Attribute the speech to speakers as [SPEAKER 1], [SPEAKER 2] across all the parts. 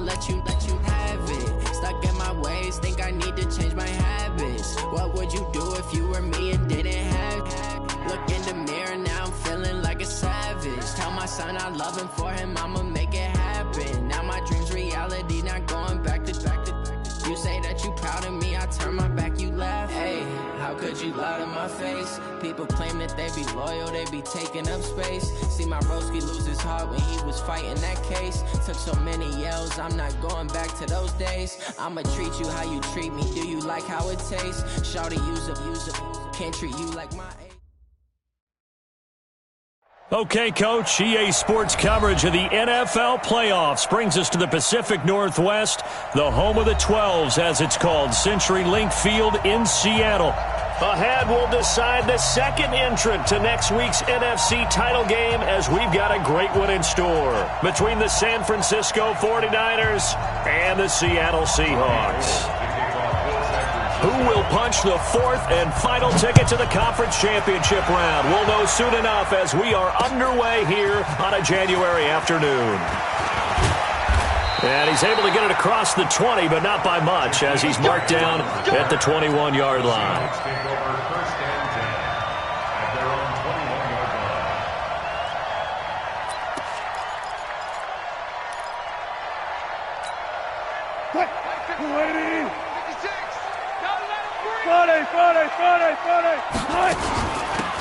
[SPEAKER 1] let you have it. Stuck in my ways, think I need to change my habits. What would you do if you were me and didn't have? Look in the mirror, now I'm feeling like a savage. Tell my son I love him, for him I'ma make it happen. Now my dream's reality, not going back to. You say that you proud of me, I turn my back, you laugh. Hey, how could you lie to my face? People claim that they be loyal, they be taking up space. See my broski lose his heart when he was fighting that case. Took so many yells, I'm not going back to those days. I'ma treat you how you treat me, do you like how it tastes? Shawty, use up, can't treat you like my age.
[SPEAKER 2] Okay, Coach, EA Sports coverage of the NFL playoffs brings us to the Pacific Northwest, the home of the 12s, as it's called, CenturyLink Field in Seattle. Ahead, we'll decide the second entrant to next week's NFC title game, as we've got a great one in store between the San Francisco 49ers and the Seattle Seahawks. Who will punch the fourth and final ticket to the conference championship round? We'll know soon enough as we are underway here on a January afternoon. And he's able to get it across the 20, but not by much, as he's marked down at the 21-yard line.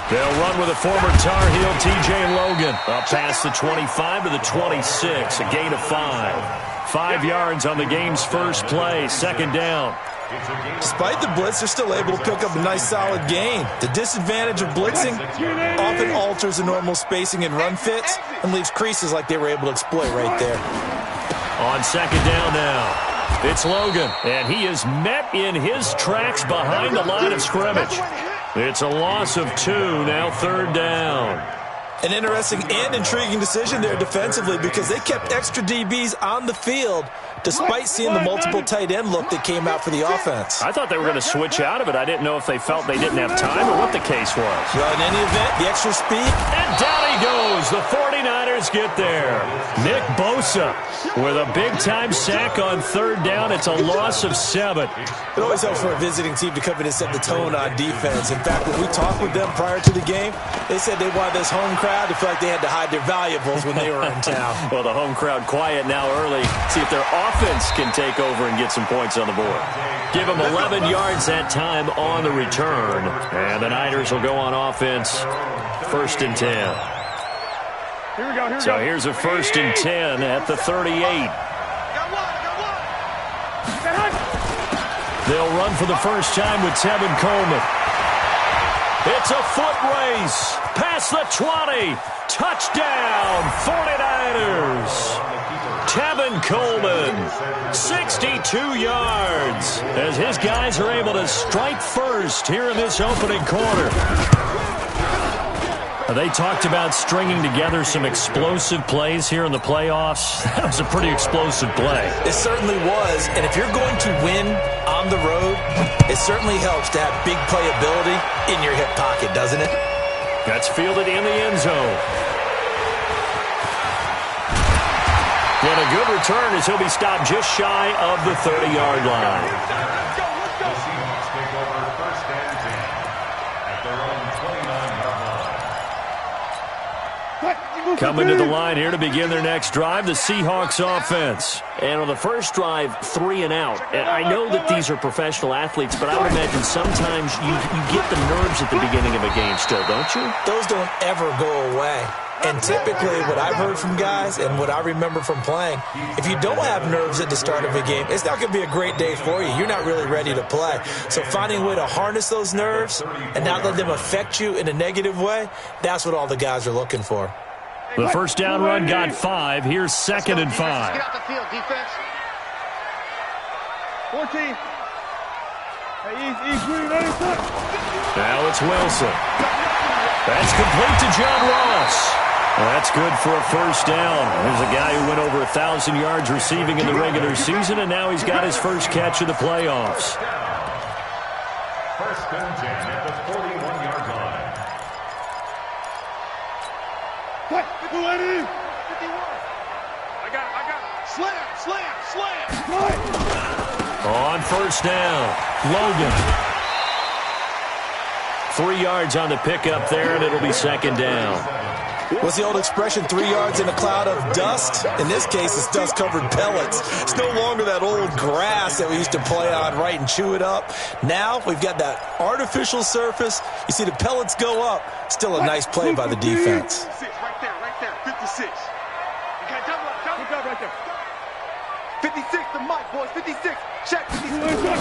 [SPEAKER 2] They'll run with a former Tar Heel, TJ Logan. Up past the 25 to the 26, a gain of 5. 5 yards on the game's first play, second down.
[SPEAKER 3] Despite the blitz, they're still able to pick up a nice solid gain. The disadvantage of blitzing often alters the normal spacing and run fits and leaves creases like they were able to exploit right there.
[SPEAKER 2] On second down now. It's Logan, and he is met in his tracks behind the line of scrimmage. It's a loss of 2, now third down.
[SPEAKER 3] An interesting and intriguing decision there defensively, because they kept extra DBs on the field despite seeing the multiple tight end look that came out for the offense.
[SPEAKER 2] I thought they were going to switch out of it. I didn't know if they felt they didn't have time or what the case was.
[SPEAKER 3] Well, in any event, the extra speed.
[SPEAKER 2] And down he goes. The 49ers get there. Nick Bosa with a big-time sack on third down. It's a loss of 7.
[SPEAKER 3] It always helps for a visiting team to come in and set the tone on defense. In fact, when we talked with them prior to the game, they said they wanted this home crowd to feel like they had to hide their valuables when they were in town.
[SPEAKER 2] Well, the home crowd quiet now early. See if their offense can take over and get some points on the board. Give them 11 yards that time on the return. And the Niners will go on offense. First and 10.
[SPEAKER 4] Here we go.
[SPEAKER 2] So here's a first and 10 at the 38. They'll run for the first time with Tevin Coleman. It's a foot race. Past the 20. Touchdown, 49ers. Tevin Coleman, 62 yards, as his guys are able to strike first here in this opening quarter. They talked about stringing together some explosive plays here in the playoffs. That was a pretty explosive play.
[SPEAKER 3] It certainly was, and if you're going to win on the road, it certainly helps to have big playability in your hip pocket, doesn't it?
[SPEAKER 2] That's fielded in the end zone. And a good return as he'll be stopped just shy of the 30-yard line. Coming to the line here to begin their next drive, the Seahawks offense. And on the first drive, 3 and out. And I know that these are professional athletes, but I would imagine sometimes you get the nerves at the beginning of a game still, don't you?
[SPEAKER 3] Those don't ever go away. And typically what I've heard from guys and what I remember from playing, if you don't have nerves at the start of a game, it's not going to be a great day for you. You're not really ready to play. So finding a way to harness those nerves and not let them affect you in a negative way, that's what all the guys are looking for.
[SPEAKER 2] The first down run got 5. Here's second and 5.
[SPEAKER 4] Get out the field, defense. 14. Hey, Green,
[SPEAKER 2] now it's Wilson. That's complete to John Ross. That's good for a first down. There's a guy who went over 1,000 yards receiving in the regular season, and now he's got his first catch of the playoffs.
[SPEAKER 5] First and 10 at the 41-yard line.
[SPEAKER 4] What? 51. I got it.
[SPEAKER 2] On first down, Logan. 3 yards on the pickup there, and it'll be second down.
[SPEAKER 3] What's the old expression, 3 yards in a cloud of dust? In this case, it's dust-covered pellets. It's no longer that old grass that we used to play on, right, and chew it up. Now we've got that artificial surface. You see the pellets go up. Still a nice play by the defense.
[SPEAKER 4] Right there, 56. You got double right there. 56, the mic, boys, 56. Check, 56.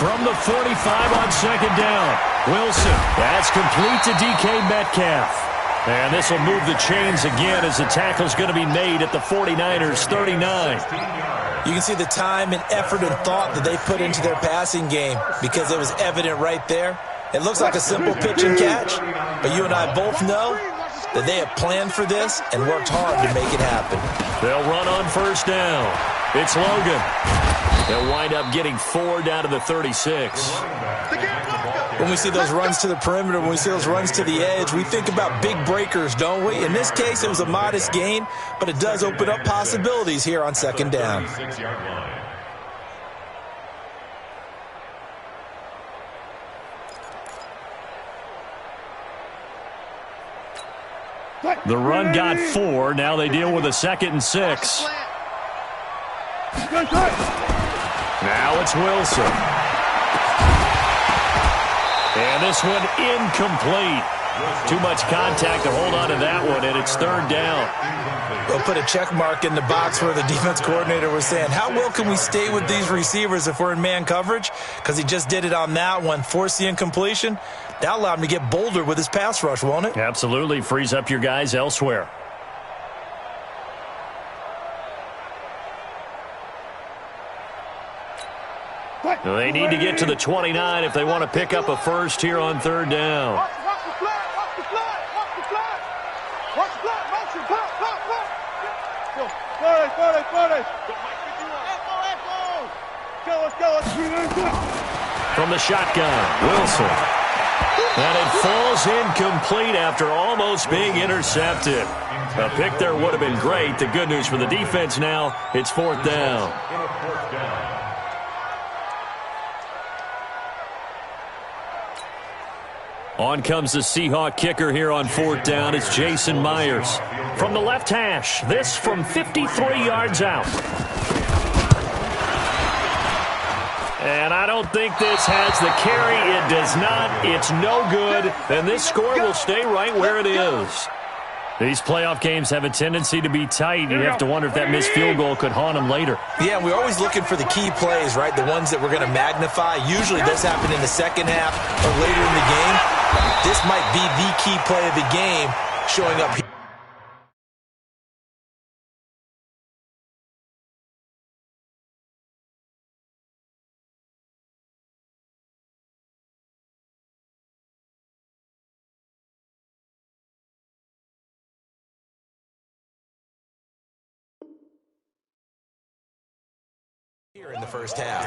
[SPEAKER 2] From the 45 on second down, Wilson. That's complete to DK Metcalf. And this will move the chains again as the tackle's going to be made at the 49ers' 39.
[SPEAKER 3] You can see the time and effort and thought that they put into their passing game because it was evident right there. It looks like a simple pitch and catch, but you and I both know that they have planned for this and worked hard to make it happen.
[SPEAKER 2] They'll run on first down. It's Logan. They'll wind up getting 4 down to the 36.
[SPEAKER 3] When we see those runs to the perimeter, when we see those runs to the edge, we think about big breakers, don't we? In this case, it was a modest gain, but it does open up possibilities here on second down.
[SPEAKER 2] The run got 4. Now they deal with a 2nd and 6. Now it's Wilson. And this one incomplete. Too much contact to hold on to that one, and it's 3rd down.
[SPEAKER 3] We'll put a check mark in the box where the defense coordinator was saying, how well can we stay with these receivers if we're in man coverage? Because he just did it on that one, forced the incompletion. That allowed him to get bolder with his pass rush, won't it?
[SPEAKER 2] Absolutely. Frees up your guys elsewhere. They need to get to the 29 if they want to pick up a first here on 3rd down.
[SPEAKER 4] Watch the flag.
[SPEAKER 2] From the shotgun, Wilson. And it falls incomplete after almost being intercepted. A pick there would have been great. The good news for the defense now, it's 4th down. On comes the Seahawk kicker here on 4th down. It's Jason Myers. From the left hash, this from 53 yards out. And I don't think this has the carry. It does not. It's no good. And this score will stay right where it is. These playoff games have a tendency to be tight. You have to wonder if that missed field goal could haunt them later.
[SPEAKER 3] Yeah, we're always looking for the key plays, right? The ones that we're going to magnify. Usually this happened in the second half or later in the game. This might be the key play of the game showing up here. Here in the first half.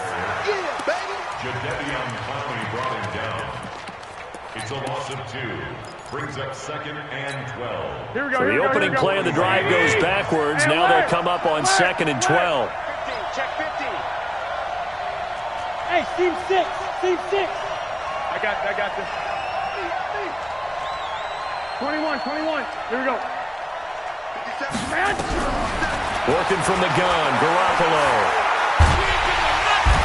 [SPEAKER 4] Yeah, baby.
[SPEAKER 5] Jakito2011's brought him down. It's a loss of 2. Brings up 2nd and 12.
[SPEAKER 4] Here we go.
[SPEAKER 2] So the opening play of the drive goes backwards. Now they'll come up on 2nd and 12.
[SPEAKER 4] 15, check 15.
[SPEAKER 6] Hey, team 6.
[SPEAKER 4] I got this. 21. Here we go. 57.
[SPEAKER 2] Working from the gun, Garoppolo.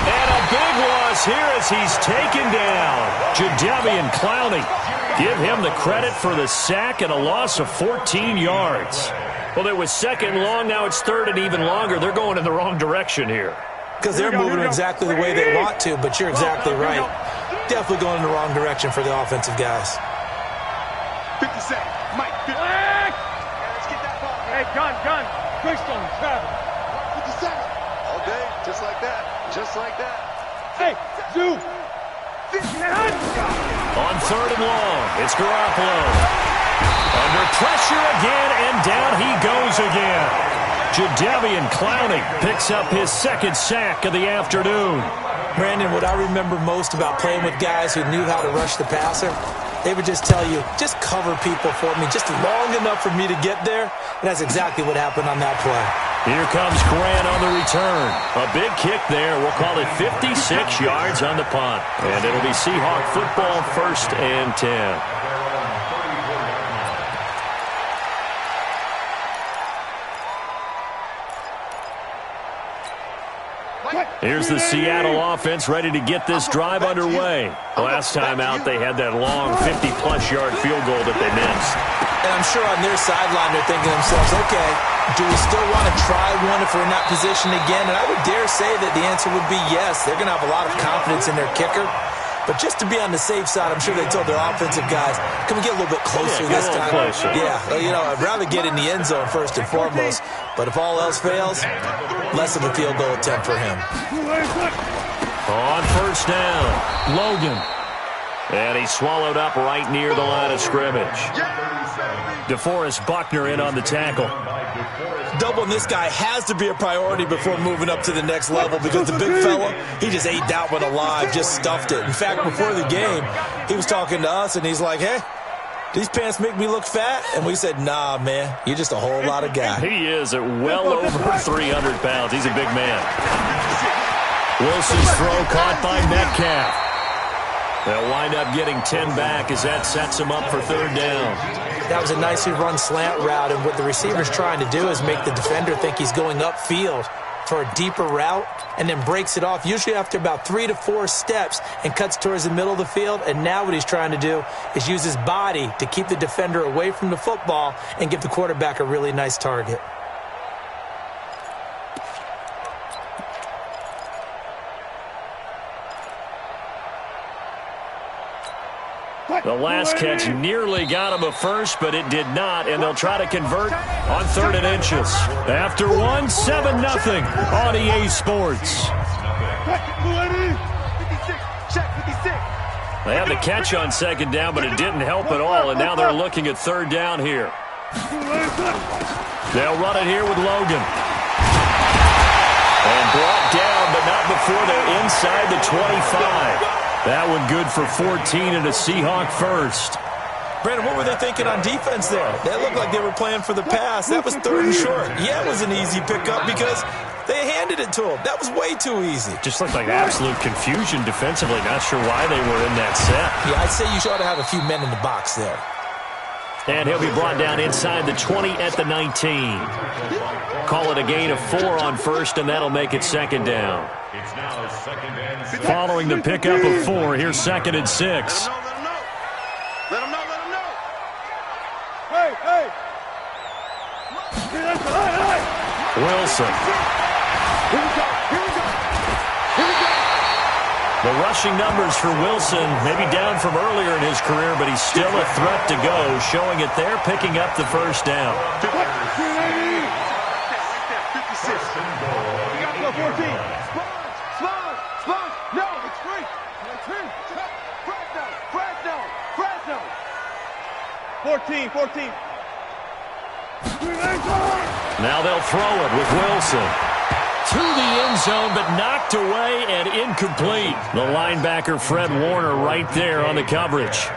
[SPEAKER 2] And a big loss here as he's taken down. Jadeveon Clowney. Give him the credit for the sack and a loss of 14 yards. Well, it was 2nd and long. Now it's 3rd and even longer. They're going in the wrong direction here.
[SPEAKER 3] Because they're moving exactly the way they want to, but you're exactly right. Definitely going in the wrong direction for the offensive guys.
[SPEAKER 4] 50 seconds. Mike, 50. Let's get that ball.
[SPEAKER 6] Hey, gun. Quickstone, travel.
[SPEAKER 4] 50 seconds. All day, just like that.
[SPEAKER 6] Hey, Zoo.
[SPEAKER 2] On 3rd and long, it's Garoppolo. Under pressure again, and down he goes again. Jadeveon Clowney picks up his 2nd sack of the afternoon.
[SPEAKER 3] Brandon, what I remember most about playing with guys who knew how to rush the passer, they would just tell you, just cover people for me, just long enough for me to get there. And that's exactly what happened on that play.
[SPEAKER 2] Here comes Grant on the return. A big kick there. We'll call it 56 yards on the punt. And it'll be Seahawk football, 1st and 10. Here's the Seattle offense ready to get this drive underway. Last time out, they had that long 50-plus yard field goal that they missed.
[SPEAKER 3] And I'm sure on their sideline they're thinking to themselves, okay, do we still want to try one if we're in that position again? And I would dare say that the answer would be yes. They're going to have a lot of confidence in their kicker. But just to be on the safe side, I'm sure they told their offensive guys, can we get a little bit closer this time?
[SPEAKER 2] Closer.
[SPEAKER 3] Yeah, you know, I'd rather get in the end zone first and foremost. But if all else fails, less of a field goal attempt for him.
[SPEAKER 2] On 1st down, Logan. And he swallowed up right near the line of scrimmage. DeForest Buckner in on the tackle.
[SPEAKER 3] Doubling this guy has to be a priority before moving up to the next level because the big fella, he just ate that one alive, just stuffed it. In fact, before the game, he was talking to us, and he's like, hey, these pants make me look fat? And we said, nah, man, you're just a whole lot of guy.
[SPEAKER 2] He is at well over 300 pounds. He's a big man. Wilson's throw caught by Metcalf. They'll wind up getting 10 back as that sets him up for 3rd down.
[SPEAKER 3] That was a nicely run slant route, and what the receiver's trying to do is make the defender think he's going upfield for a deeper route and then breaks it off, usually after about 3 to 4 steps, and cuts towards the middle of the field. And now what he's trying to do is use his body to keep the defender away from the football and give the quarterback a really nice target.
[SPEAKER 2] The last catch nearly got him a first, but it did not, and they'll try to convert on 3rd and inches. After 7-0 on EA Sports. They had the catch on 2nd down, but it didn't help at all, and now they're looking at 3rd down here. They'll run it here with Logan. And brought down, but not before they're inside the 25. That one good for 14 and a Seahawk first.
[SPEAKER 3] Brandon, what were they thinking on defense there? They looked like they were playing for the pass. That was 3rd and short. Yeah, it was an easy pickup because they handed it to him. That was way too easy.
[SPEAKER 2] Just looked like absolute confusion defensively. Not sure why they were in that set.
[SPEAKER 3] Yeah, I'd say you ought to have a few men in the box there.
[SPEAKER 2] And he'll be brought down inside the 20 at the 19. Call it a gain of 4 on 1st, and that'll make it 2nd down.
[SPEAKER 5] It's now 2nd and 6.
[SPEAKER 2] Following the pickup of 4, here's 2nd and 6.
[SPEAKER 4] Let him know. Hey.
[SPEAKER 2] Wilson.
[SPEAKER 4] Here we go.
[SPEAKER 2] The rushing numbers for Wilson, maybe down from earlier in his career, but he's still a threat to go, showing it there, picking up the 1st down.
[SPEAKER 4] 56. We got to go 14. Sponge. No, it's free. Fresno. 14.
[SPEAKER 2] Now they'll throw it with Wilson. To the end zone, but knocked away and incomplete. The linebacker, Fred Warner, right there on the coverage.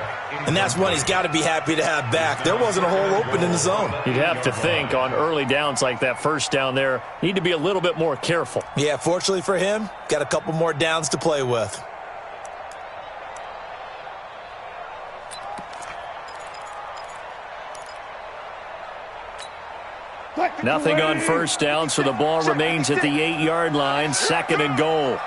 [SPEAKER 3] And that's one he's got to be happy to have back. There wasn't a hole open in the zone.
[SPEAKER 2] You'd have to think on early downs like that 1st down there, need to be a little bit more careful.
[SPEAKER 3] Yeah, fortunately for him, got a couple more downs to play with.
[SPEAKER 2] Nothing on 1st down, so the ball remains at the 8-yard line, 2nd and goal.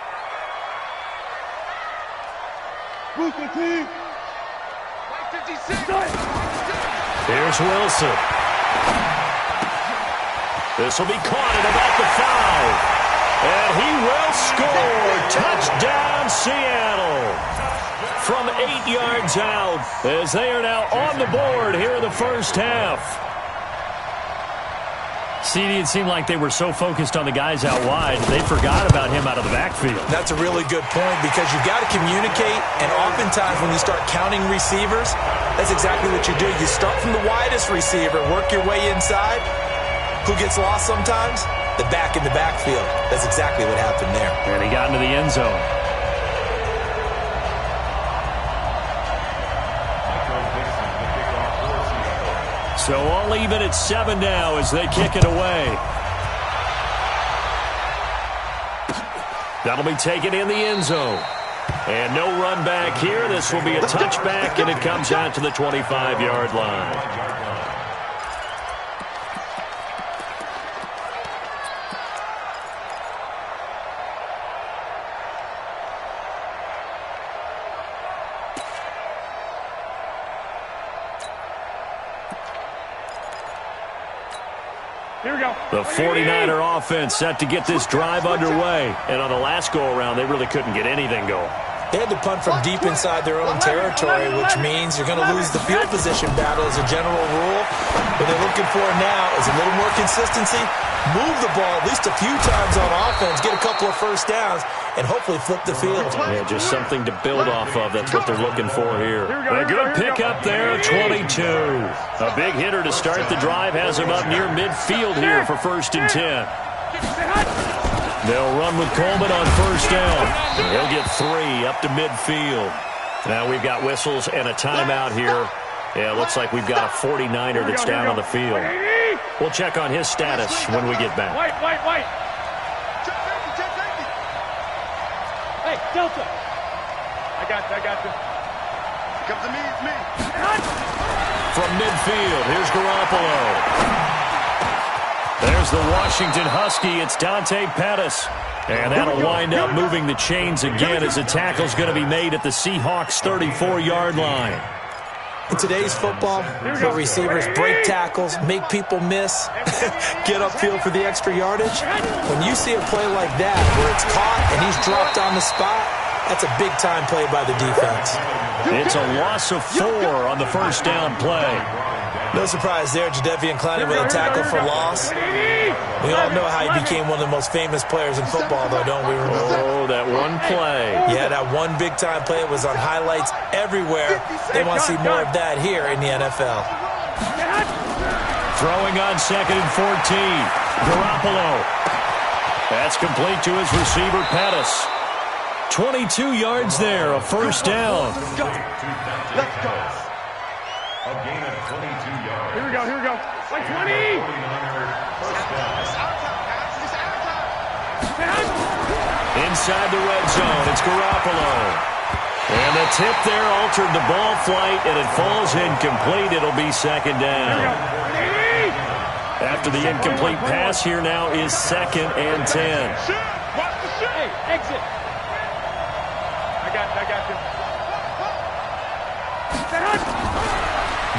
[SPEAKER 2] Here's Wilson. This will be caught at about the 5. And he will score. Touchdown, Seattle. From 8 yards out, as they are now on the board here in the 1st half. CD, it seemed like they were so focused on the guys out wide, they forgot about him out of the backfield.
[SPEAKER 3] That's a really good point because you've got to communicate, and oftentimes when you start counting receivers, that's exactly what you do. You start from the widest receiver, work your way inside. Who gets lost sometimes? The back in the backfield. That's exactly what happened there.
[SPEAKER 2] And he got into the end zone. So all even at 7 now as they kick it away. That'll be taken in the end zone. And no run back here. This will be a touchback, and it comes out to the 25-yard line.
[SPEAKER 6] Here we go.
[SPEAKER 2] The 49er offense set to get this drive underway. And on the last go-around, they really couldn't get anything going.
[SPEAKER 3] They had to punt from deep inside their own territory, which means you're going to lose the field position battle as a general rule. What they're looking for now is a little more consistency, move the ball at least a few times on offense, get a couple of first downs, and hopefully flip the field.
[SPEAKER 2] Yeah, just something to build off of. That's what they're looking for here. A good pick up there, 22. A big hitter to start the drive has him up near midfield here for 1st and 10. They'll run with Coleman on 1st down. He'll get 3 up to midfield. Now we've got whistles and a timeout here. Yeah, it looks like we've got a 49er that's down on the field. We'll check on his status when we get back.
[SPEAKER 6] White. Hey, Delta. I got you.
[SPEAKER 4] Come to me, it's me.
[SPEAKER 2] From midfield, here's Garoppolo. There's the Washington Husky. It's Dante Pettis. And that'll wind up moving the chains again as the tackle's going to be made at the Seahawks' 34-yard line.
[SPEAKER 3] In today's football, where receivers break tackles, make people miss, get upfield for the extra yardage, when you see a play like that where it's caught and he's dropped on the spot, that's a big-time play by the defense.
[SPEAKER 2] It's a loss of 4 on the 1st down play.
[SPEAKER 3] No surprise there, Jadeveon Clowney with a tackle for loss. We all know how he became one of the most famous players in football, though, don't we?
[SPEAKER 2] Oh, that one play.
[SPEAKER 3] Yeah, that one big-time play was on highlights everywhere. They want to see more of that here in the NFL.
[SPEAKER 2] Throwing on 2nd and 14. Garoppolo. That's complete to his receiver, Pettis. 22 yards there, a 1st down.
[SPEAKER 4] Let's go.
[SPEAKER 5] A gain of 22 yards.
[SPEAKER 6] Here we go. Like 20.
[SPEAKER 2] Inside the red zone, it's Garoppolo. And the tip there altered the ball flight, and it falls incomplete. It'll be 2nd down. After the incomplete pass, here now is 2nd and 10.
[SPEAKER 6] Hey, exit. I got you.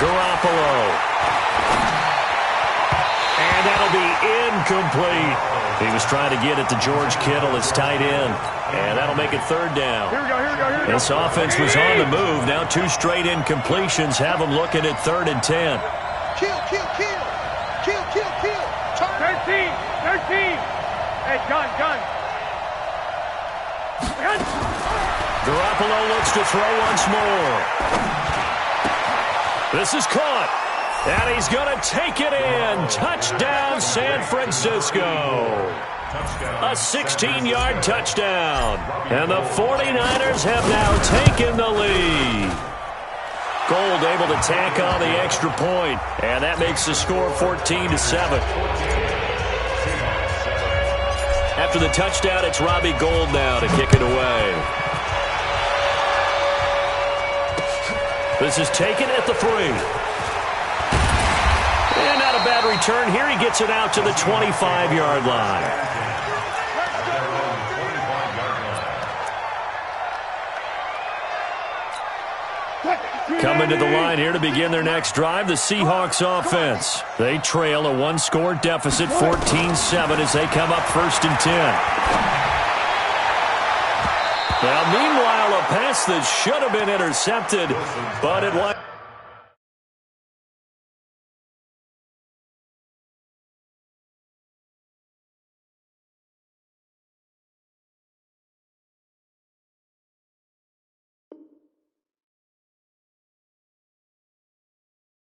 [SPEAKER 2] Garoppolo. And that'll be incomplete. He was trying to get it to George Kittle, his tight end. And that'll make it 3rd down.
[SPEAKER 6] Here we go.
[SPEAKER 2] This offense was on the move. Now 2 straight incompletions have them looking at 3rd and 10.
[SPEAKER 4] Kill.
[SPEAKER 6] 13. Hey, gun.
[SPEAKER 2] Garoppolo looks to throw once more. This is caught. And he's going to take it in. Touchdown, San Francisco. A 16-yard touchdown. And the 49ers have now taken the lead. Gold able to tack on the extra point. And that makes the score 14-7. After the touchdown, it's Robbie Gould now to kick it away. This is taken at the 3. And not a bad return here. He gets it out to the 25-yard line. Coming to the line here to begin their next drive, the Seahawks offense. They trail a 1-score deficit, 14-7, as they come up 1st and 10. Now, meanwhile, a pass that should have been intercepted, but it was.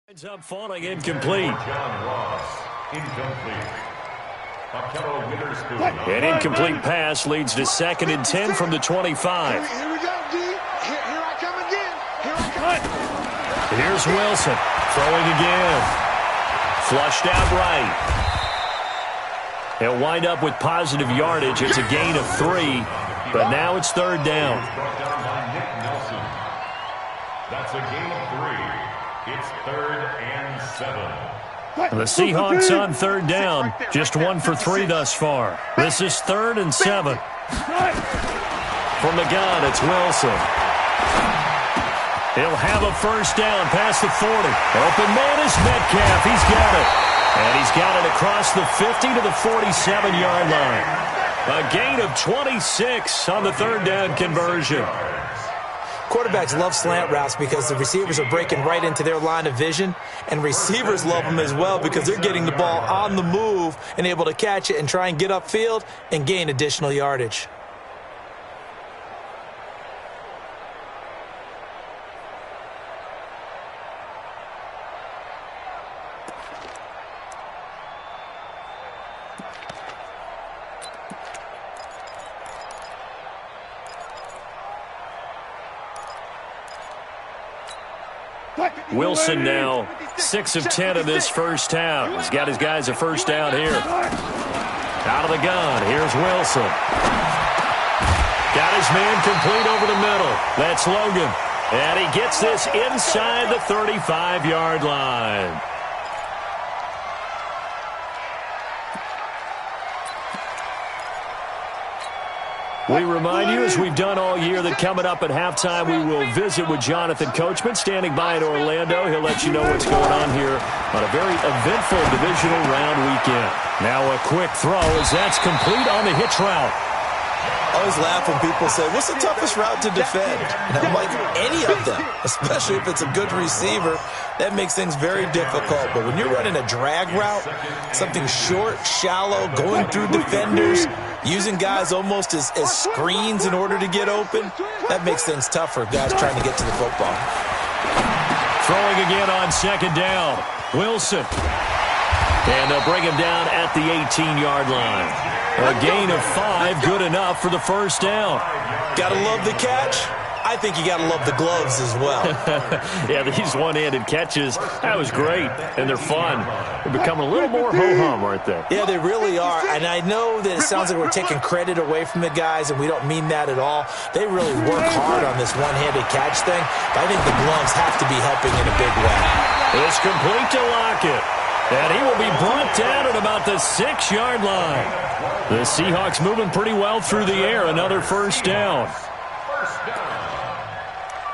[SPEAKER 2] Ends up falling incomplete.
[SPEAKER 5] John Ross, incomplete.
[SPEAKER 2] An incomplete pass leads to 2nd and 10 from the 25.
[SPEAKER 4] Here we go, D. Here I come again.
[SPEAKER 2] Here's Wilson throwing again. Flushed out right. He'll wind up with positive yardage. It's a gain of 3, but now it's third down.
[SPEAKER 5] That's a gain of 3. It's 3rd and 7.
[SPEAKER 2] The Seahawks on third down, just 1 for 3 thus far. This is 3rd and 7. From the gun, it's Wilson. He'll have a first down past the 40. Open man is Metcalf. He's got it. And he's got it across the 50 to the 47-yard line. A gain of 26 on the third down conversion.
[SPEAKER 3] Quarterbacks love slant routes because the receivers are breaking right into their line of vision, and receivers love them as well because they're getting the ball on the move and able to catch it and try and get upfield and gain additional yardage.
[SPEAKER 2] Wilson now 6 of 10 in this first half. He's got his guys a first down here. Out of the gun, here's Wilson. Got his man complete over the middle. That's Logan. And he gets this inside the 35-yard line. We remind you, as we've done all year, that coming up at halftime, we will visit with Jonathan Coachman, standing by in Orlando. He'll let you know what's going on here on a very eventful divisional round weekend. Now a quick throw as that's complete on the hitch route.
[SPEAKER 3] I always laugh when people say, what's the toughest route to defend? And I'm like, any of them, especially if it's a good receiver. That makes things very difficult. But when you're running a drag route, something short, shallow, going through defenders, using guys almost as screens in order to get open, that makes things tough for guys trying to get to the football.
[SPEAKER 2] Throwing again on second down. Wilson. And they'll bring him down at the 18-yard line. A gain of 5, good enough for the first down.
[SPEAKER 3] Gotta love the catch. I think you gotta love the gloves as well.
[SPEAKER 2] Yeah, these one-handed catches, that was great, and they're fun. They're becoming a little more ho-hum, aren't they?
[SPEAKER 3] Yeah, they really are, and I know that it sounds like we're taking credit away from the guys, and we don't mean that at all. They really work hard on this one-handed catch thing, but I think the gloves have to be helping in a big way.
[SPEAKER 2] It's complete to Lockett, and he will be brought down at about the 6-yard line. The Seahawks moving pretty well through the air. Another first down.
[SPEAKER 5] First down.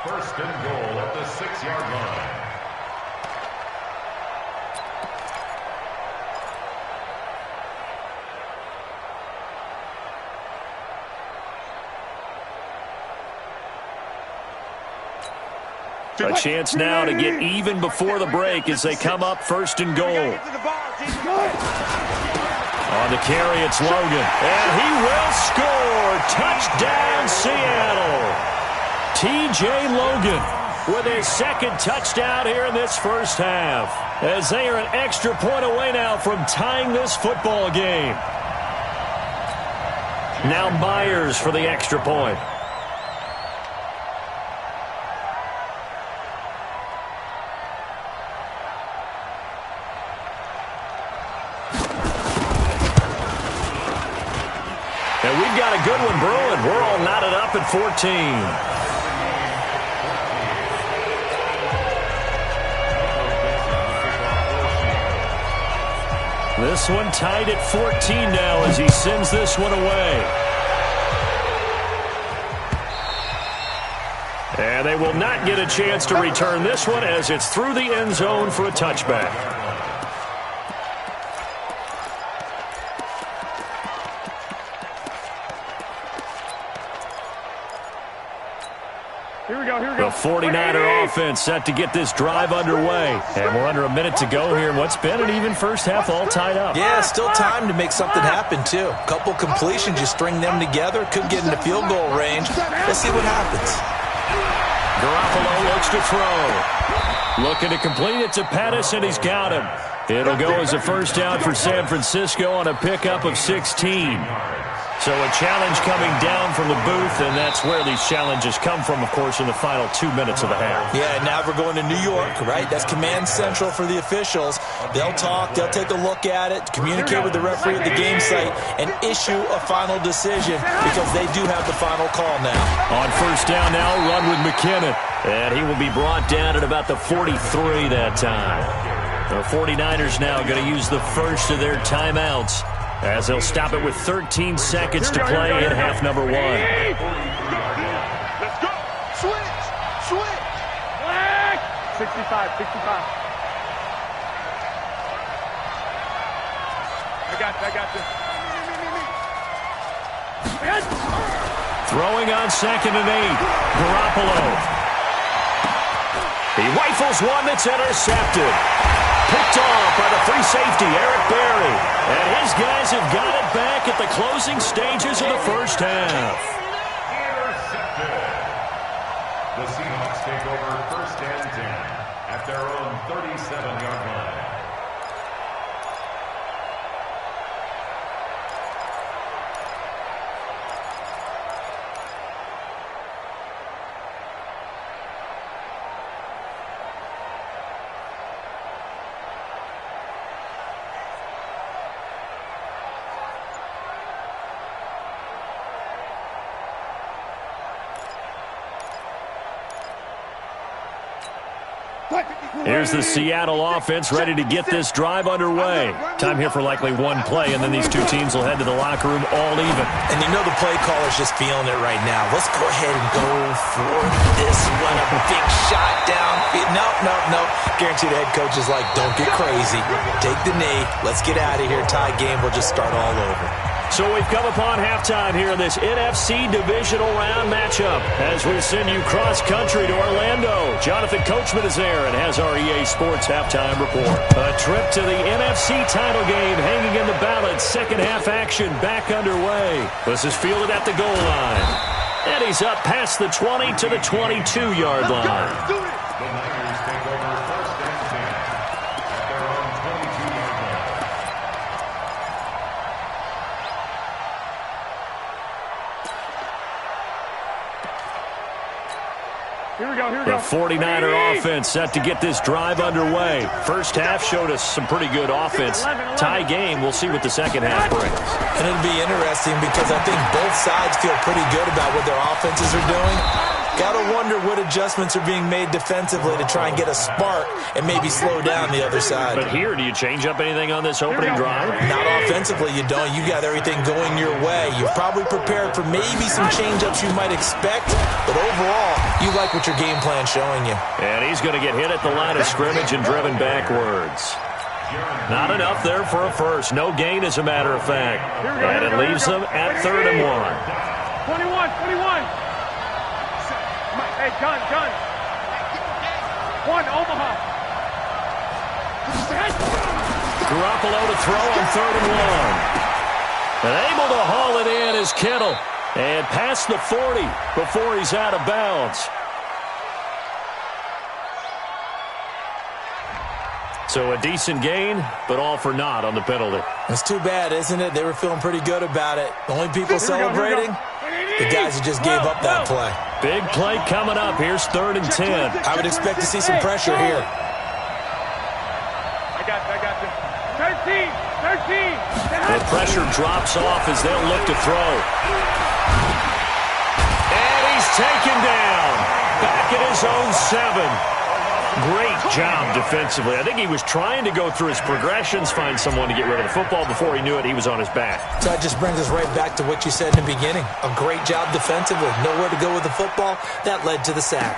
[SPEAKER 5] First and goal at the 6-yard line.
[SPEAKER 2] A chance now to get even before the break as they come up first and goal. On the carry, it's Logan. And he will score. Touchdown, Seattle. T.J. Logan with his second touchdown here in this first half, as they are an extra point away now from tying this football game. Now Myers for the extra point. And we've got a good one brewing. We're all knotted up at 14. This one tied at 14 now as he sends this one away. And they will not get a chance to return this one as it's through the end zone for a touchback.
[SPEAKER 6] Here we go.
[SPEAKER 2] The 49er offense set to get this drive underway. And we're under a minute to go here in what's been an even first half, all tied up.
[SPEAKER 3] Yeah, still time to make something happen, too. Couple completions, you string them together, could get into field goal range. Let's see what happens.
[SPEAKER 2] Garoppolo looks to throw. Looking to complete it to Pettis, and he's got him. It'll go as a first down for San Francisco on a pickup of 16. So a challenge coming down from the booth, and that's where these challenges come from, of course, in the final 2 minutes of the half.
[SPEAKER 3] Yeah, now we're going to New York, right? That's command central for the officials. They'll talk, they'll take a look at it, communicate with the referee at the game site, and issue a final decision because they do have the final call now.
[SPEAKER 2] On first down now, run with McKinnon. And he will be brought down at about the 43 that time. The 49ers now going to use the first of their timeouts, as they'll stop it with 13 seconds to play in half number 1.
[SPEAKER 4] Let's go. Switch.
[SPEAKER 6] 65. I got this.
[SPEAKER 2] Throwing on 2nd and 8. Garoppolo. He rifles one that's intercepted. Picked off by the free safety, Eric Berry. And his guys have got it back at the closing stages of the first half.
[SPEAKER 5] Intercepted. The Seahawks take over 1st and 10 at their own 37-yard line.
[SPEAKER 2] Here's the Seattle offense ready to get this drive underway. Time here for likely one play, and then these two teams will head to the locker room all even.
[SPEAKER 3] And you know the play caller's just feeling it right now. Let's go ahead and go for this one. A big shot downfield. No. Guarantee the head coach is like, don't get crazy. Take the knee. Let's get out of here. Tie game. We'll just start all over.
[SPEAKER 2] So we've come upon halftime here in this NFC divisional round matchup as we send you cross-country to Orlando. Jonathan Coachman is there and has our EA Sports halftime report. A trip to the NFC title game hanging in the balance. Second half action back underway. This is fielded at the goal line. And he's up past the 20 to the 22-yard line.
[SPEAKER 5] The Niners take over 1st and 10 at their own 22-yard line.
[SPEAKER 6] Here we go.
[SPEAKER 2] The 49er offense set to get this drive underway. First half showed us some pretty good offense. Tie game, we'll see what the second half brings.
[SPEAKER 3] And it'll be interesting because I think both sides feel pretty good about what their offenses are doing. Gotta wonder what adjustments are being made defensively to try and get a spark and maybe slow down the other side.
[SPEAKER 2] But here, do you change up anything on this opening drive?
[SPEAKER 3] Not offensively, you don't. You got everything going your way. You've probably prepared for maybe some change-ups you might expect, but overall, you like what your game plan's showing you.
[SPEAKER 2] And he's going to get hit at the line of scrimmage and driven backwards. Not enough there for a first. No gain, as a matter of fact. And it leaves them at 3rd and 1.
[SPEAKER 6] 21. Hey, John. One, Omaha.
[SPEAKER 2] Garoppolo to throw on 3rd and 1. And able to haul it in is Kittle. And past the 40 before he's out of bounds. So a decent gain, but all for naught on the penalty.
[SPEAKER 3] It's too bad, isn't it? They were feeling pretty good about it. The only people celebrating, the guys who just gave up that play.
[SPEAKER 2] Big play coming up. Here's 3rd and 10.
[SPEAKER 3] I would expect to see some pressure here.
[SPEAKER 6] I got this. 13.
[SPEAKER 2] The pressure drops off as they'll look to throw. And he's taken down. Back at his own 7. Great job defensively. I think he was trying to go through his progressions, find someone to get rid of the football. Before he knew it, he was on his back.
[SPEAKER 3] So that just brings us right back to what you said in the beginning. A great job defensively. Nowhere to go with the football. That led to the sack.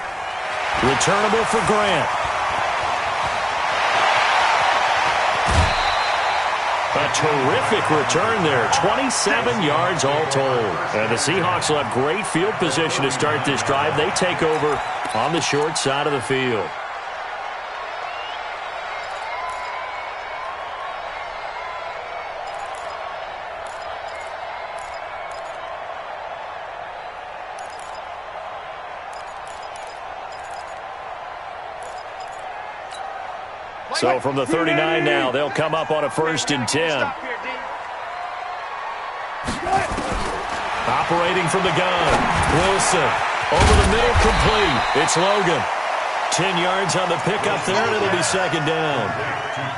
[SPEAKER 2] Returnable for Grant. A terrific return there. 27 yards all told. And the Seahawks will have great field position to start this drive. They take over on the short side of the field. So from the 39 now, they'll come up on a 1st and 10. Operating from the gun, Wilson. Over the middle, complete. It's Logan. 10 yards on the pickup there, and it'll be 2nd down.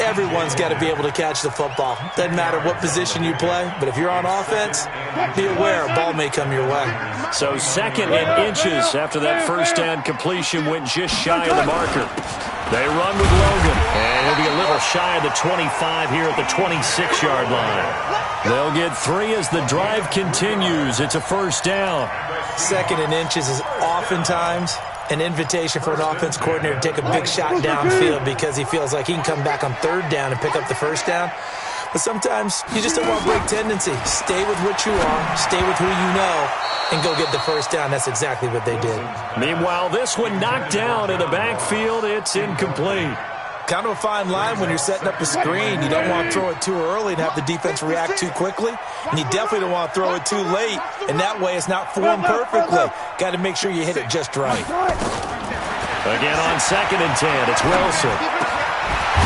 [SPEAKER 3] Everyone's got to be able to catch the football. Doesn't matter what position you play, but if you're on offense, be aware a ball may come your way.
[SPEAKER 2] So 2nd and inches after that 1st down completion went just shy of the marker. They run with Logan, and he'll be a little shy of the 25 here at the 26-yard line. They'll get 3 as the drive continues. It's a 1st down.
[SPEAKER 3] 2nd and inches is oftentimes an invitation for an offense coordinator to take a big shot downfield because he feels like he can come back on 3rd down and pick up the 1st down. But sometimes you just don't want to break tendency. Stay with what you are, stay with who you know, and go get the 1st down. That's exactly what they did.
[SPEAKER 2] Meanwhile, this one knocked down in the backfield. It's incomplete.
[SPEAKER 3] Kind of a fine line when you're setting up a screen. You don't want to throw it too early and have the defense react too quickly. And you definitely don't want to throw it too late. And that way it's not formed perfectly. Got to make sure you hit it just right.
[SPEAKER 2] Again on 2nd and 10, it's Wilson.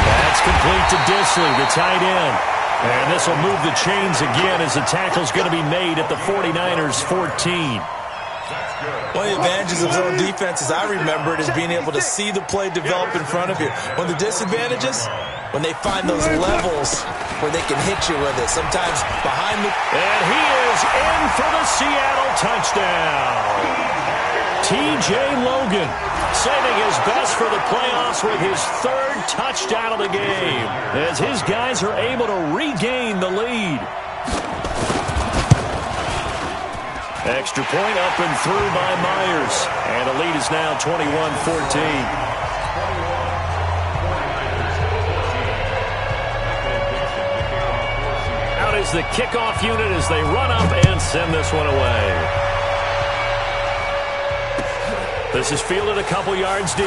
[SPEAKER 2] That's complete to Disley, the tight end. And this will move the chains again as the tackle's going to be made at the 49ers' 14.
[SPEAKER 3] One of the advantages of zone defense, as I remember it, is being able to see the play develop in front of you. One of the disadvantages, when they find those levels where they can hit you with it, sometimes behind the...
[SPEAKER 2] And he is in for the Seattle touchdown. T.J. Logan saving his best for the playoffs with his 3rd touchdown of the game as his guys are able to regain the lead. Extra point up and through by Myers. And the lead is now 21-14. Out is the kickoff unit as they run up and send this one away. This is fielded a couple yards deep.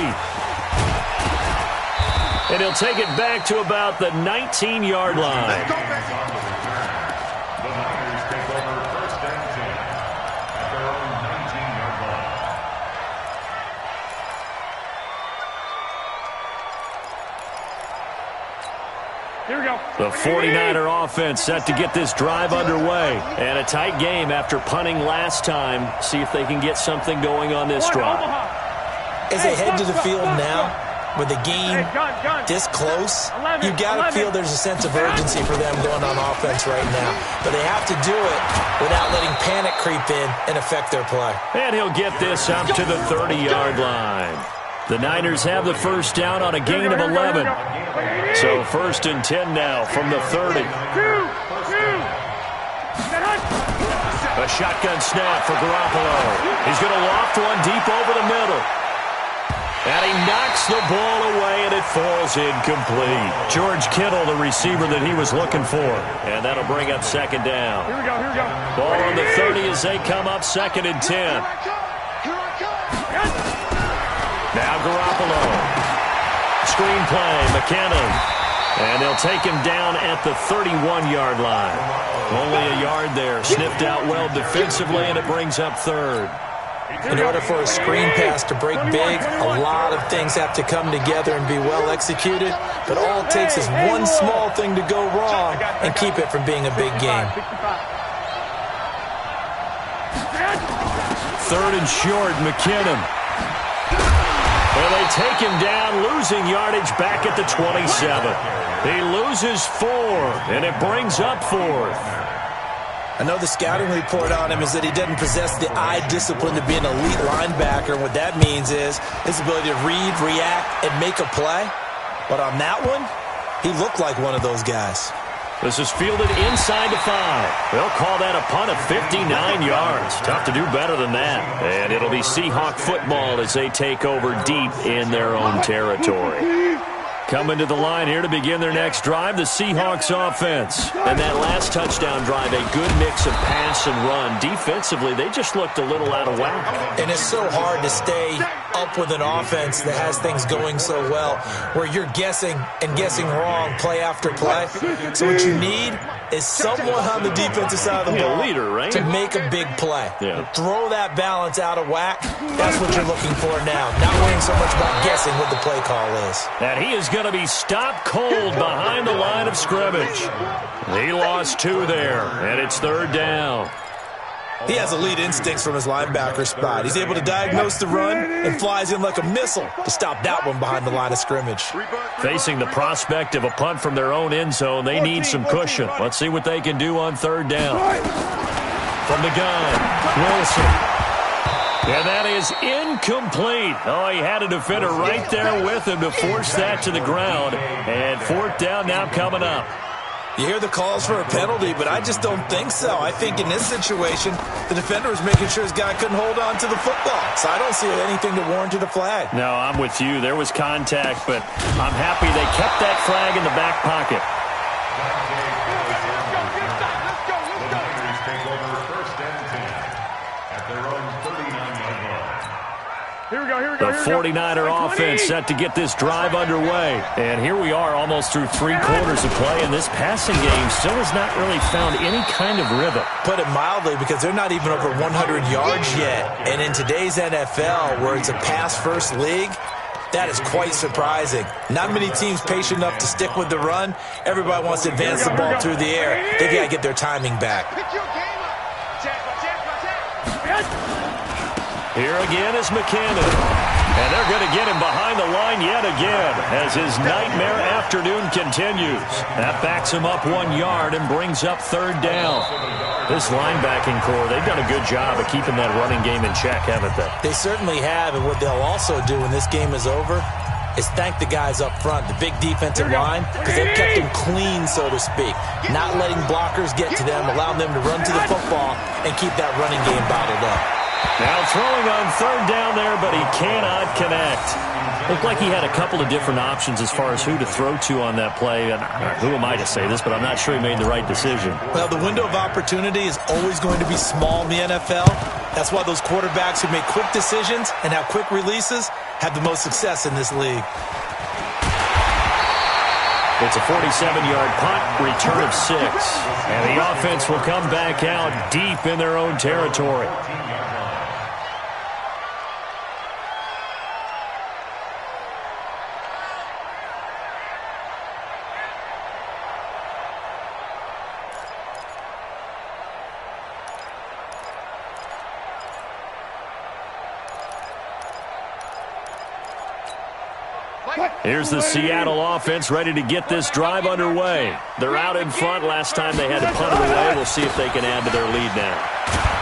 [SPEAKER 2] And he'll take it back to about the 19-yard line.
[SPEAKER 6] Here we go.
[SPEAKER 2] The 49er offense set to get this drive underway. And a tight game after punting last time. See if they can get something going on this drive.
[SPEAKER 3] As they head to the field now, with the game this close, you got to feel there's a sense of urgency for them going on offense right now. But they have to do it without letting panic creep in and affect their play.
[SPEAKER 2] And he'll get this up to the 30-yard line. The Niners have the 1st down on a gain of 11. So 1st and 10 now from the 30. A shotgun snap for Garoppolo. He's going to loft one deep over the middle. And he knocks the ball away, and it falls incomplete. George Kittle, the receiver that he was looking for. And that'll bring up 2nd down.
[SPEAKER 6] Here we go, here we go.
[SPEAKER 2] Ball on the 30 as they come up 2nd and 10. Now Garoppolo. Screen play, McKinnon. And they'll take him down at the 31-yard line. Only a yard there. Sniffed out well defensively, and it brings up 3rd.
[SPEAKER 3] In order for a screen pass to break big, a lot of things have to come together and be well executed. But all it takes is one small thing to go wrong and keep it from being a big game.
[SPEAKER 2] 3rd and short, McKinnon. Well, they take him down, losing yardage back at the 27. He loses 4, and it brings up 4th.
[SPEAKER 3] I know the scouting report on him is that he doesn't possess the eye discipline to be an elite linebacker. And what that means is his ability to read, react, and make a play. But on that one, he looked like one of those guys.
[SPEAKER 2] This is fielded inside the 5. They'll call that a punt of 59 yards. Tough to do better than that. And it'll be Seahawk football as they take over deep in their own territory. Coming to the line here to begin their next drive, the Seahawks offense. And that last touchdown drive, a good mix of pass and run. Defensively, they just looked a little out of whack.
[SPEAKER 3] And it's so hard to stay up with an offense that has things going so well, where you're guessing and guessing wrong play after play. So what you need is someone on the defensive side of the ball
[SPEAKER 2] leader, right?
[SPEAKER 3] to make a big play.
[SPEAKER 2] Yeah.
[SPEAKER 3] Throw that balance out of whack. That's what you're looking for now. Not worrying so much about guessing what the play call is.
[SPEAKER 2] And he is going to be stopped cold behind the line of scrimmage. He lost 2 there, and it's 3rd down.
[SPEAKER 3] He has elite instincts from his linebacker spot. He's able to diagnose the run and flies in like a missile to stop that one behind the line of scrimmage.
[SPEAKER 2] Facing the prospect of a punt from their own end zone, they need some cushion. Let's see what they can do on 3rd down. From the gun, Wilson. And that is incomplete. Oh, he had a defender right there with him to force that to the ground. And 4th down now coming up.
[SPEAKER 3] You hear the calls for a penalty, but I just don't think so. I think in this situation, the defender was making sure his guy couldn't hold on to the football. So I don't see anything that warranted a flag.
[SPEAKER 2] No, I'm with you. There was contact, but I'm happy they kept that flag in the back pocket. The 49er offense set to get this drive underway. And here we are almost through 3 quarters of play, and this passing game still has not really found any kind of rhythm.
[SPEAKER 3] Put it mildly, because they're not even over 100 yards yet. And in today's NFL, where it's a pass-first league, that is quite surprising. Not many teams patient enough to stick with the run. Everybody wants to advance the ball through the air. They've got to get their timing back.
[SPEAKER 2] Here again is McKinnon. And they're going to get him behind the line yet again as his nightmare afternoon continues. That backs him up 1 yard and brings up 3rd down. This linebacking core, they've done a good job of keeping that running game in check, haven't they?
[SPEAKER 3] They certainly have, and what they'll also do when this game is over is thank the guys up front, the big defensive line, because they've kept them clean, so to speak. Not letting blockers get to them, allowing them to run to the football and keep that running game bottled up.
[SPEAKER 2] Now throwing on 3rd down there, but he cannot connect. Looked like he had a couple of different options as far as who to throw to on that play. And who am I to say this, but I'm not sure he made the right decision.
[SPEAKER 3] Well, the window of opportunity is always going to be small in the NFL. That's why those quarterbacks who make quick decisions and have quick releases have the most success in this league.
[SPEAKER 2] It's a 47-yard punt, return of 6. And the offense will come back out deep in their own territory. Here's the Seattle offense ready to get this drive underway. They're out in front. Last time they had to punt it away. We'll see if they can add to their lead now.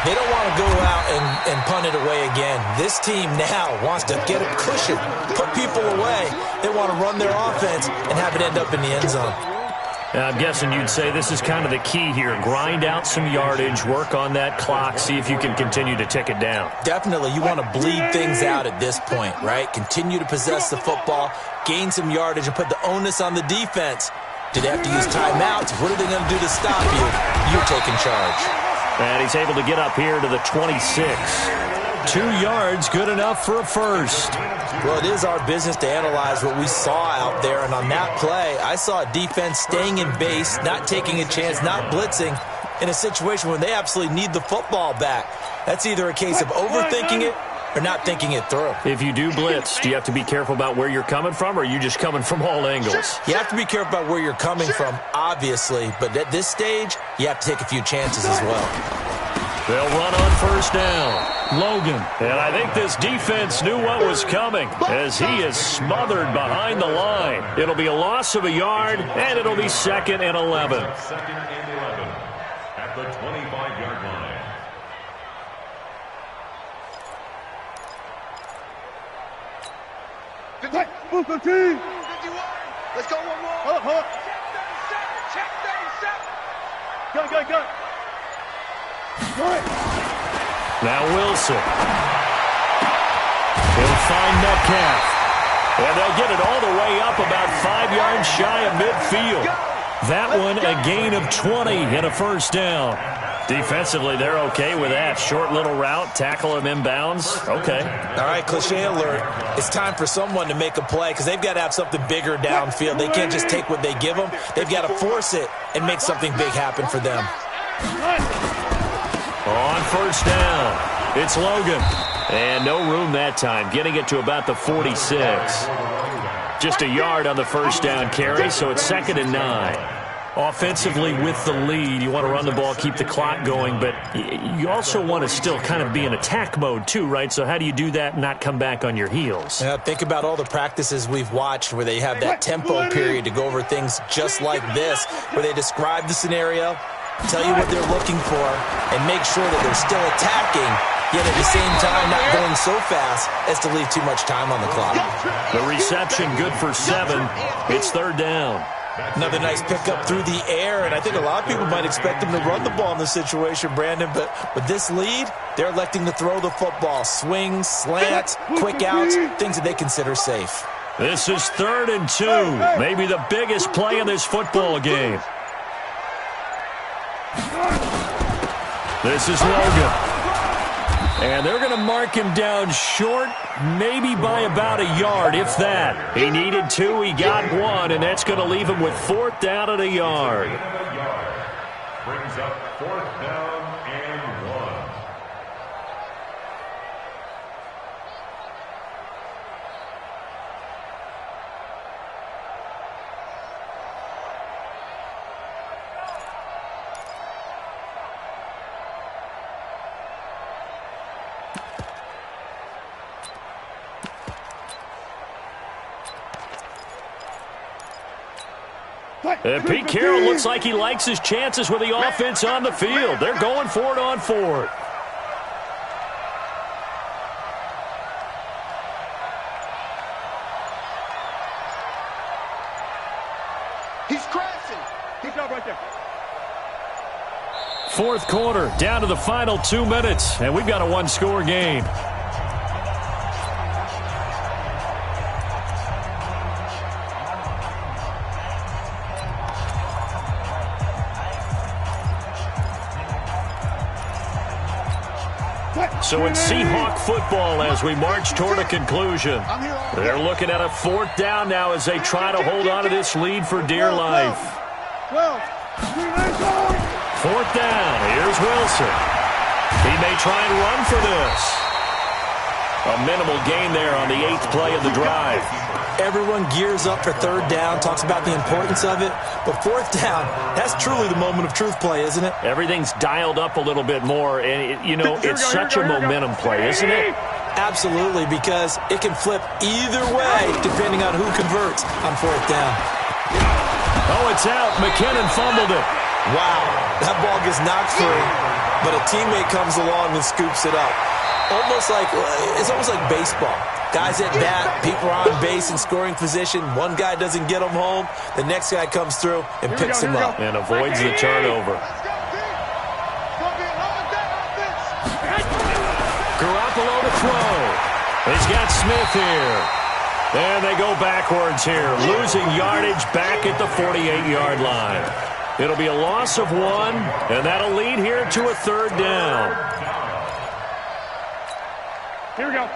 [SPEAKER 3] They don't want to go out and punt it away again. This team now wants to get a cushion, put people away. They want to run their offense and have it end up in the end zone.
[SPEAKER 2] I'm guessing you'd say this is kind of the key here. Grind out some yardage, work on that clock, see if you can continue to tick it down.
[SPEAKER 3] Definitely. You want to bleed things out at this point, right? Continue to possess the football, gain some yardage, and put the onus on the defense. Do they have to use timeouts? What are they going to do to stop you? You're taking charge.
[SPEAKER 2] And he's able to get up here to the 26. 2 yards, good enough for a first.
[SPEAKER 3] Well, it is our business to analyze what we saw out there, and on that play, I saw a defense staying in base, not taking a chance, not blitzing, in a situation when they absolutely need the football back. That's either a case of overthinking it or not thinking it through.
[SPEAKER 2] If you do blitz, do you have to be careful about where you're coming from, or are you just coming from all angles?
[SPEAKER 3] You have to be careful about where you're coming from, obviously, but at this stage, you have to take a few chances as well.
[SPEAKER 2] They'll run on first down. Logan. And I think this defense knew what was coming as he is smothered behind the line. It'll be a loss of a yard, and it'll be 2nd and 11.
[SPEAKER 5] 2nd and 11 at the 25-yard line.
[SPEAKER 4] Move the team. 51. Let's go one more. Hold up. Check 37. Go.
[SPEAKER 2] Now Wilson. He'll find Metcalf. And they'll get it all the way up about 5 yards shy of midfield. That one a gain of 20 and a first down. Defensively, they're okay with that. Short little route, tackle him inbounds. Okay.
[SPEAKER 3] All right, cliche alert. It's time for someone to make a play because they've got to have something bigger downfield. They can't just take what they give them. They've got to force it and make something big happen for them.
[SPEAKER 2] On first down, it's Logan. And no room that time, getting it to about the 46. Just a yard on the first down carry, so it's 2nd and 9. Offensively, with the lead, you want to run the ball, keep the clock going, but you also want to still kind of be in attack mode too, right? So how do you do that and not come back on your heels?
[SPEAKER 3] Yeah, think about all the practices we've watched where they have that tempo period to go over things just like this, where they describe the scenario, tell you what they're looking for, and make sure that they're still attacking, yet at the same time not going so fast as to leave too much time on the clock.
[SPEAKER 2] The reception good for 7. It's 3rd down.
[SPEAKER 3] Another nice pickup through the air, and I think a lot of people might expect them to run the ball in this situation, Brandon, but with this lead, they're electing to throw the football. Swings, slants, quick outs, things that they consider safe.
[SPEAKER 2] This is 3rd and 2, maybe the biggest play in this football game. This is Logan. And they're going to mark him down short, maybe by about a yard, if that. He needed 2, he got 1, and that's going to leave him with 4th down and a yard.
[SPEAKER 5] Brings up 4th down and 1.
[SPEAKER 2] Pete Carroll looks like he likes his chances with the offense on the field. They're going for it on 4th.
[SPEAKER 4] He's crashing. Keep up right there.
[SPEAKER 2] 4th quarter, down to the final 2 minutes, and we've got a 1-score game. So it's Seahawk football as we march toward a conclusion. They're looking at a 4th down now as they try to hold on to this lead for dear life. 4th down. Here's Wilson. He may try and run for this. A minimal gain there on the 8th play of the drive.
[SPEAKER 3] Everyone gears up for 3rd down, talks about the importance of it. But 4th down, that's truly the moment of truth play, isn't it?
[SPEAKER 2] Everything's dialed up a little bit more. And, it's such a momentum play, isn't it?
[SPEAKER 3] Absolutely, because it can flip either way depending on who converts on 4th down.
[SPEAKER 2] Oh, it's out. McKinnon fumbled it.
[SPEAKER 3] Wow, that ball gets knocked free, but a teammate comes along and scoops it up. It's almost like baseball. Guys at bat, people are on base in scoring position. One guy doesn't get him home. The next guy comes through and picks him up.
[SPEAKER 2] And avoids the turnover. Garoppolo to throw. He's got Smith here. And they go backwards here. Losing yardage back at the 48-yard line. It'll be a loss of 1, and that'll lead here to a 3rd down.
[SPEAKER 6] Here we go.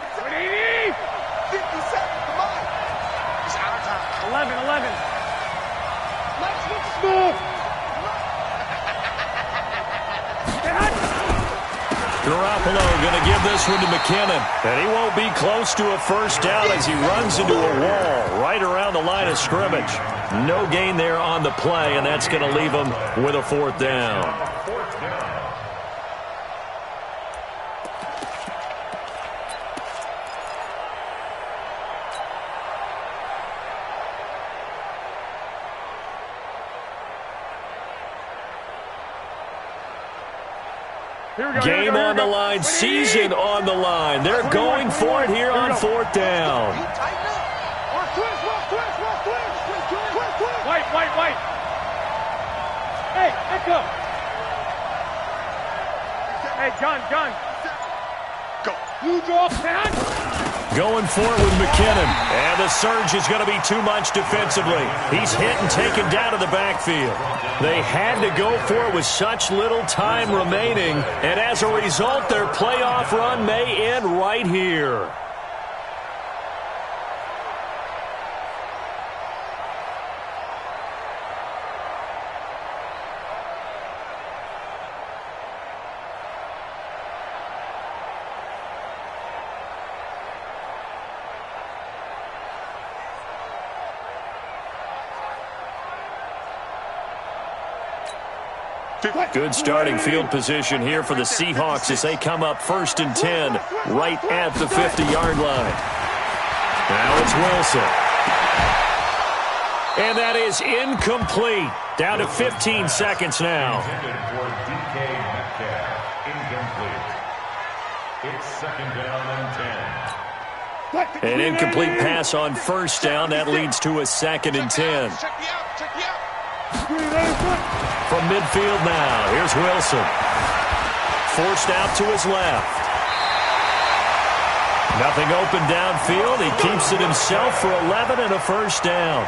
[SPEAKER 4] 50 seconds, come on. It's our time.
[SPEAKER 6] 11.
[SPEAKER 4] Let's move.
[SPEAKER 2] Garoppolo going to give this one to McKinnon. And he won't be close to a 1st down as he runs into a wall right around the line of scrimmage. No gain there on the play, and that's going to leave him with a 4th down. Game on the line, season on the line. They're going for it here on 4th down.
[SPEAKER 6] White. Hey, echo. Hey, John.
[SPEAKER 4] Go.
[SPEAKER 6] You drop that.
[SPEAKER 2] Going for it with McKinnon. And the surge is going to be too much defensively. He's hit and taken down to the backfield. They had to go for it with such little time remaining. And as a result, their playoff run may end right here. Good starting field position here for the Seahawks as they come up 1st and 10 right at the 50-yard line. Now it's Wilson. And that is incomplete. Down to 15 seconds now.
[SPEAKER 5] Intended for DK Metcalf. Incomplete. It's 2nd down and 10.
[SPEAKER 2] An incomplete pass on 1st down. That leads to a 2nd and 10. From midfield now, here's Wilson. Forced out to his left. Nothing open downfield. He keeps it himself for 11 and a 1st down.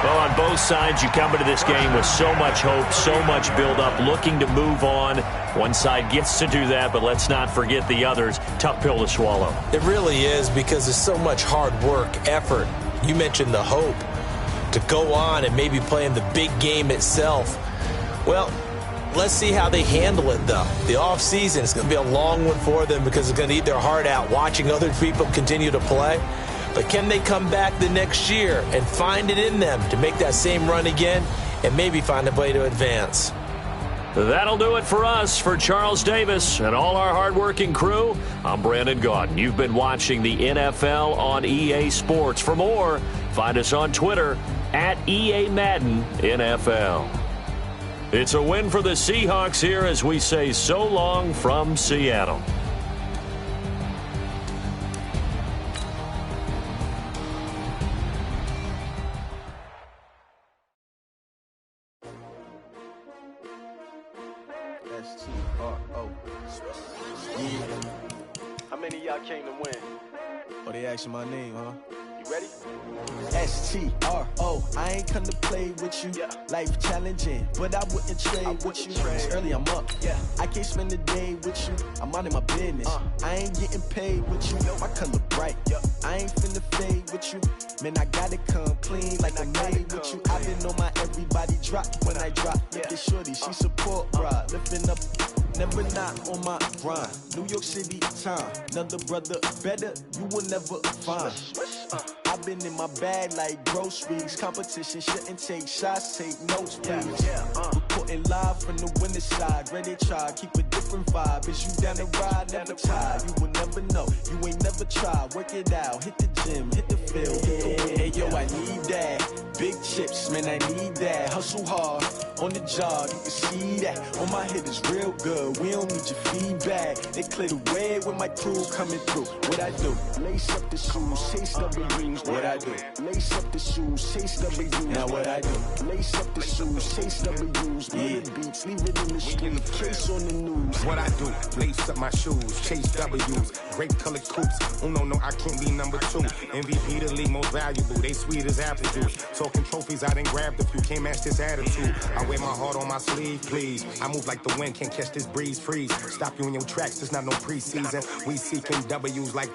[SPEAKER 2] Well, on both sides, you come into this game with so much hope, so much build-up, looking to move on. One side gets to do that, but let's not forget the others. Tough pill to swallow.
[SPEAKER 3] It really is, because there's so much hard work, effort. You mentioned the hope to go on and maybe play in the big game itself. Well, let's see how they handle it, though. The offseason is going to be a long one for them because it's going to eat their heart out watching other people continue to play. But can they come back the next year and find it in them to make that same run again and maybe find a way to advance?
[SPEAKER 2] That'll do it for us. For Charles Davis and all our hardworking crew, I'm Brandon Gaudin. You've been watching the NFL on EA Sports. For more, find us on Twitter at EA Madden NFL. It's a win for the Seahawks here as we say so long from Seattle.
[SPEAKER 7] How many of y'all came to win?
[SPEAKER 8] Oh, they asking my name, huh?
[SPEAKER 7] You ready?
[SPEAKER 8] S-T-R-O, I ain't come to play with you.
[SPEAKER 7] Yeah.
[SPEAKER 8] Life challenging, but I wouldn't trade with you.
[SPEAKER 7] trade.
[SPEAKER 8] It's early, I'm up.
[SPEAKER 7] Yeah.
[SPEAKER 8] I can't spend the day with you. I'm out of my business. I ain't getting paid with you. My color bright. I ain't finna fade with you. Man, I gotta come clean like I made with you. I been on my everybody drop when I drop. Look at shorty, she support, bruh. Lifting up, never not on my grind. New York City time, another brother better, you will never find. I've been in my bag like groceries. Competition shouldn't take shots, take notes, please. Reporting live from the winter side. Ready to try, keep a different vibe. Is you down the ride, never tired. You will never know, you ain't never tried. Work it out, hit the gym, hit the field, hit the wheel. Hey yo, I need that. Big chips, man, I need that. Hustle hard, on the job, you can see that. On my head is real good, we don't need your feedback. They clear the way when my crew coming through. What I do? Lace up the shoes, chase W's. What I do? Lace up the shoes, chase W's. Now what I do? Lace up the shoes, chase W's. Yeah. Beats, leave it in the street, case on the news.
[SPEAKER 9] What I do? Lace up my shoes, chase W's. Great colored coops. Oh no, I can't be number 2. MVP the league most valuable. They sweet as apple juice. Talking trophies, I done grabbed a few. Can't match this attitude. I wear my heart on my sleeve, please. I move like the wind, can't catch this breeze. Freeze. Stop you in your tracks, there's not no preseason. We seeking W's like